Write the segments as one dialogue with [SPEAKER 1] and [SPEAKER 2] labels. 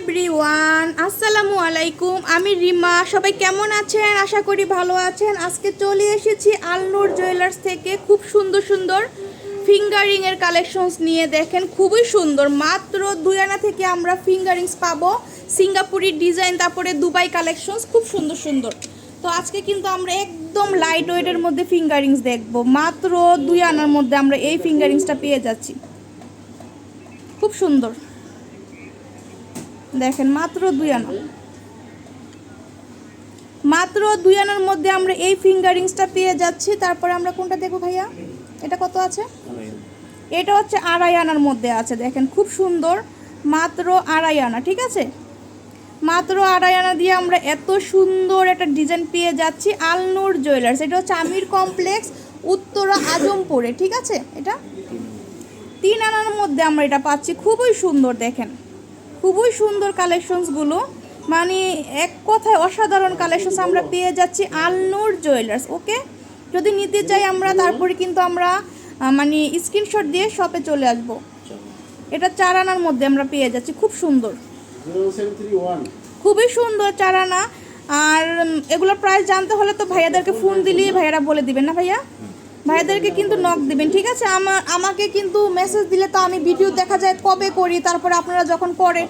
[SPEAKER 1] Everyone, আসসালামু আলাইকুম। আমি রিমা। সবাই কেমন আছেন? আশা করি ভালো আছেন। আজকে চলে এসেছি আলনুর জুয়েলার্স থেকে খুব সুন্দর সুন্দর ফিঙ্গারিংয়ের কালেকশনস নিয়ে। দেখেন খুবই সুন্দর, মাত্র 2 আনা থেকে আমরা ফিঙ্গারিংস পাবো। সিঙ্গাপুরি ডিজাইন, তারপরে দুবাই কালেকশনস খুব সুন্দর সুন্দর। তো আজকে কিন্তু আমরা একদম লাইট ওয়েটের মধ্যে ফিঙ্গারিংস দেখবো। মাত্র 2 আনার মধ্যে আমরা এই ফিঙ্গারিংসটা পেয়ে যাচ্ছি, খুব সুন্দর। দেখেন মাত্র 2 আনা, মাত্র 2 আনার মধ্যে আমরা এই ফিঙ্গারিংসটা পেয়ে যাচ্ছি। তারপরে আমরা কোনটা দেখবো ভাইয়া? এটা কত আছে? এটা হচ্ছে 2.5 আনার মধ্যে আছে। দেখেন খুব সুন্দর, মাত্র 2.5 আনা। ঠিক আছে, মাত্র 2.5 আনা দিয়ে আমরা এত সুন্দর একটা ডিজাইন পেয়ে যাচ্ছি আলনুর জুয়েলার্স। এটা হচ্ছে আমির কমপ্লেক্স, উত্তরা আজমপুরে। ঠিক আছে, এটা 3 আনার মধ্যে আমরা এটা পাচ্ছি। খুবই সুন্দর, দেখেন খুবই সুন্দর কালেকশনসগুলো, মানে এক কথায় অসাধারণ কালেকশনস আমরা পেয়ে যাচ্ছি আলনুর জুয়েলার্স। ওকে, যদি নিতে চাই আমরা তারপরে কিন্তু আমরা মানে স্ক্রিনশট দিয়ে শপে চলে আসব। এটা 4 আনার মধ্যে আমরা পেয়ে যাচ্ছি, খুব সুন্দর, খুবই সুন্দর 4 আনা। আর এগুলোর প্রাইস জানতে হলে তো ভাইয়াদেরকে ফোন দিলেই ভাইয়ারা বলে দিবেন না ভাইয়া? ভাইয়াদেরকে কিন্তু নক দিবেন। ঠিক আছে, আমাকে কিন্তু মেসেজ দিলে তো আমি ভিডিও দেখা যায় কবে করি, তারপরে আপনারা যখন পরে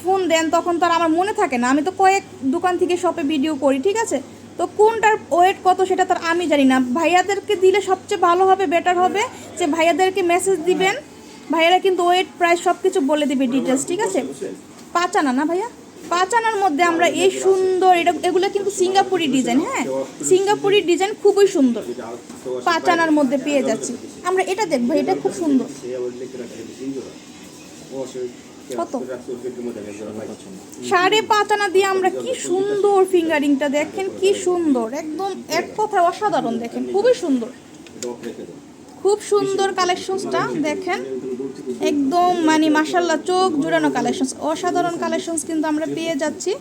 [SPEAKER 1] ফোন দেন তখন তো আর আমার মনে থাকে না। আমি তো কয়েক দোকান থেকে শপে ভিডিও করি। ঠিক আছে, তো কোনটার ওয়েট কত সেটা তার আমি জানি না। ভাইয়াদেরকে দিলে সবচেয়ে ভালো হবে, বেটার হবে যে ভাইয়াদেরকে মেসেজ দিবেন। ভাইয়ারা কিন্তু ওয়েট প্রাইস সব কিছু বলে দিবে, ডিটেলস। ঠিক আছে, 5 আনা না ভাইয়া? 5 আনার মধ্যে আমরা এই সুন্দর, এগুলো কিন্তু সিঙ্গাপুরি ডিজাইন। হ্যাঁ, সিঙ্গাপুরি ডিজাইন খুবই সুন্দর। 5 আনার মধ্যে পেয়ে যাচ্ছি আমরা। এটা দেখবো, এটা খুব সুন্দর। কত? 5.5 আনা দিয়ে আমরা কি সুন্দর ফিঙ্গারিংটা, দেখেন কি সুন্দর, একদম এক কথায় অসাধারণ। দেখেন খুবই সুন্দর, খুব সুন্দর কালেকশনসটা। দেখেন একদম মানে মাশাআল্লাহ, চোখ জুড়ানো কালেকশনস, অসাধারণ কালেকশনস কিন্তু আমরা পেয়ে যাচ্ছি,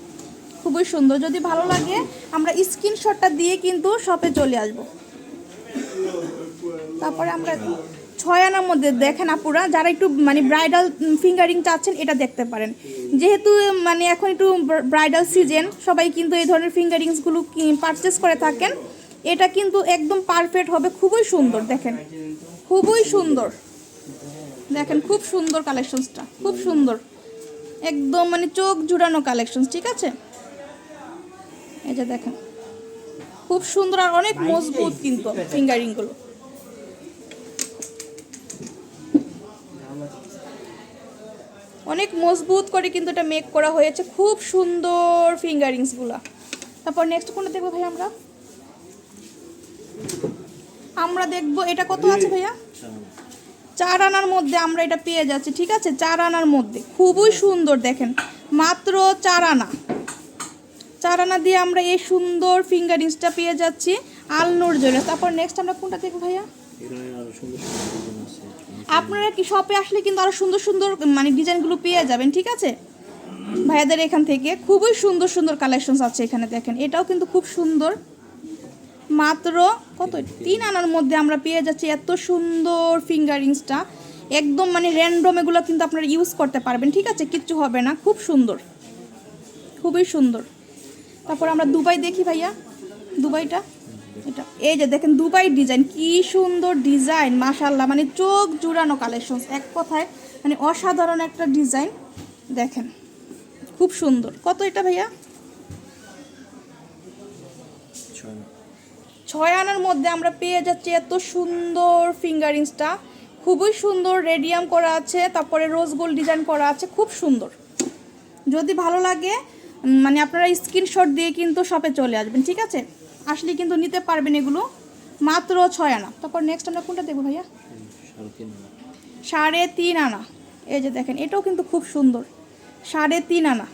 [SPEAKER 1] খুবই সুন্দর। যদি ভালো লাগে আমরা স্ক্রিনশটটা দিয়ে কিন্তু শপে চলে আসব। তারপরে আমরা 6 আনার মধ্যে দেখেন আপুরা, যারা একটু মানে ব্রাইডাল ফিঙ্গারিং চাচ্ছেন এটা দেখতে পারেন। যেহেতু মানে এখন একটু ব্রাইডাল সিজন, সবাই কিন্তু এই ধরনের ফিঙ্গারিংসগুলো পারচেস করে থাকেন। এটা কিন্তু একদম পারফেক্ট হবে, খুবই সুন্দর। দেখেন খুবই সুন্দর, দেখেন খুব সুন্দর কালেকশনসটা, খুব সুন্দর, একদম মানে চোখ জুড়ানো কালেকশনস। ঠিক আছে, এই যে দেখেন খুব সুন্দর আর অনেক মজবুত কিন্তু ফিঙ্গারিংগুলো। অনেক মজবুত করে কিন্তু এটা মেক করা হয়েছে, খুব সুন্দর ফিঙ্গারিংসগুলো। তারপর নেক্সট কোনটা দেখবো ভাই? আমরা দেখবো এটা কত আছে ভাইয়া? 4 আনার মধ্যে আমরা এটা পেয়ে যাচ্ছি। ঠিক আছে, 4 আনার মধ্যে খুবই সুন্দর। দেখেন মাত্র 4 আনা, 4 আনা দিয়ে আমরা এই সুন্দর ফিঙ্গারিংসটা পেয়ে যাচ্ছি আলনুর জুয়েলার্স। তারপর নেক্সট আমরা কোনটা দেখবো ভাইয়া? আপনারা কি শপে আসলে কিন্তু আরো সুন্দর সুন্দর মানে ডিজাইনগুলো পেয়ে যাবেন। ঠিক আছে, ভাইয়াদের এখান থেকে খুবই সুন্দর সুন্দর কালেকশনস আছে এখানে। দেখেন এটাও কিন্তু খুব সুন্দর, মাত্র কত? 3 আনার মধ্যে আমরা পেয়ে যাচ্ছি এত সুন্দর ফিঙ্গারিংসটা। একদম মানে র্যান্ডম, এগুলো কিন্তু আপনারা ইউজ করতে পারবেন। ঠিক আছে, কিচ্ছু হবে না, খুব সুন্দর, খুবই সুন্দর। তারপর আমরা দুবাই দেখি ভাইয়া, দুবাইটা এটা, এই যে দেখেন দুবাই ডিজাইন, কি সুন্দর ডিজাইন মাশাআল্লাহ, মানে চোখ জুড়ানো কালেকশনস, এক কথায় মানে অসাধারণ একটা ডিজাইন। দেখেন খুব সুন্দর। কত এটা ভাইয়া? 6 আনার মধ্যে আমরা পেয়ে যাচ্ছি এত সুন্দর ফিঙ্গারিংসটা, খুবই সুন্দর। রেডিয়াম করা আছে, তারপরে রোজ গোল্ড ডিজাইন করা আছে, খুব সুন্দর। যদি ভালো লাগে মানে আপনারা স্ক্রিনশট দিয়ে কিন্তু শপে চলে আসবেন। ঠিক আছে, আসলে কিন্তু নিতে পারবেন এগুলো, মাত্র 6 আনা। তারপর নেক্সট আমরা কোনটা দেখবো ভাইয়া? 3.5 আনা। এই যে দেখেন এটাও কিন্তু খুব সুন্দর, 3.5 আনা,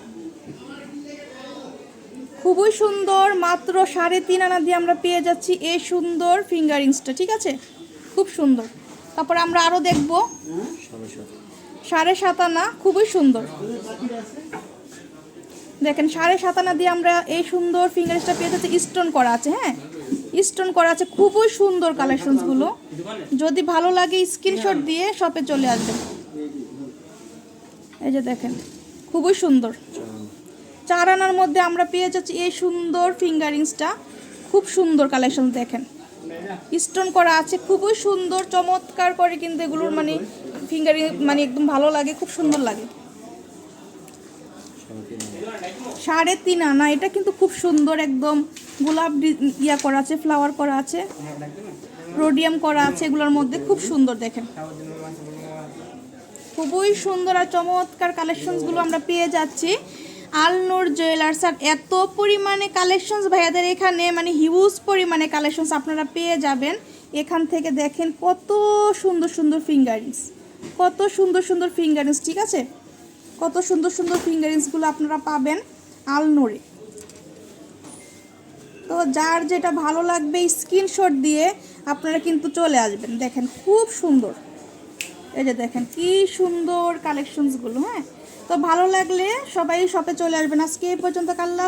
[SPEAKER 1] খুবই সুন্দর। মাত্র 3.5 আনা দিয়ে আমরা পেয়ে যাচ্ছি এই সুন্দর ফিঙ্গারিংসটা। ঠিক আছে, খুব সুন্দর। তারপর আমরা আরও দেখব 7.5 আনা, খুবই সুন্দর। দেখেন 7.5 আনা দিয়ে আমরা এই সুন্দর ফিঙ্গারিংসটা পেয়ে যাচ্ছি, স্টোন করা আছে। হ্যাঁ, স্টোন করা আছে, খুবই সুন্দর কালেকশনসগুলো। যদি ভালো লাগে স্ক্রিনশট দিয়ে শপে চলে আসবেন। এই যে দেখেন খুবই সুন্দর। 4 আনার মধ্যে আমরা পেয়ে যাচ্ছি এই সুন্দর ফিঙ্গারিংসটা, খুব সুন্দর কালেকশন। দেখেন স্টোন করা আছে, খুবই সুন্দর চমৎকার করে কিন্তু এগুলোর মানে ফিঙ্গারিং মানে একদম ভালো লাগে, খুব সুন্দর লাগে। 3.5 আনা, এটা কিন্তু খুব সুন্দর, একদম গোলাপ ইয়া করা আছে, ফ্লাওয়ার করা আছে, রোডিয়াম করা আছে এগুলোর মধ্যে, খুব সুন্দর। দেখেন খুবই সুন্দর আর চমৎকার কালেকশনসগুলো আমরা পেয়ে যাচ্ছি আলনুর জুয়েলার্স। আর এত পরিমাণে কালেকশনস ভাইয়াদের এখানে, মানে হিউজ পরিমাণে কালেকশনস আপনারা পেয়ে যাবেন এখান থেকে। দেখেন কত সুন্দর সুন্দর ফিঙ্গারিংস, কত সুন্দর সুন্দর ফিঙ্গারিংস, ঠিক আছে, কত সুন্দর সুন্দর ফিঙ্গারিংসগুলো আপনারা পাবেন আলনুরে। তো যার যেটা ভালো লাগবে স্ক্রিনশট দিয়ে আপনারা কিন্তু চলে আসবেন। দেখেন খুব সুন্দর, এই যে দেখেন কি সুন্দর কালেকশনসগুলো। হ্যাঁ, তো ভালো লাগলে সবাই শপে চলে আসবেন। আজকে এই পর্যন্ত, আল্লাহ।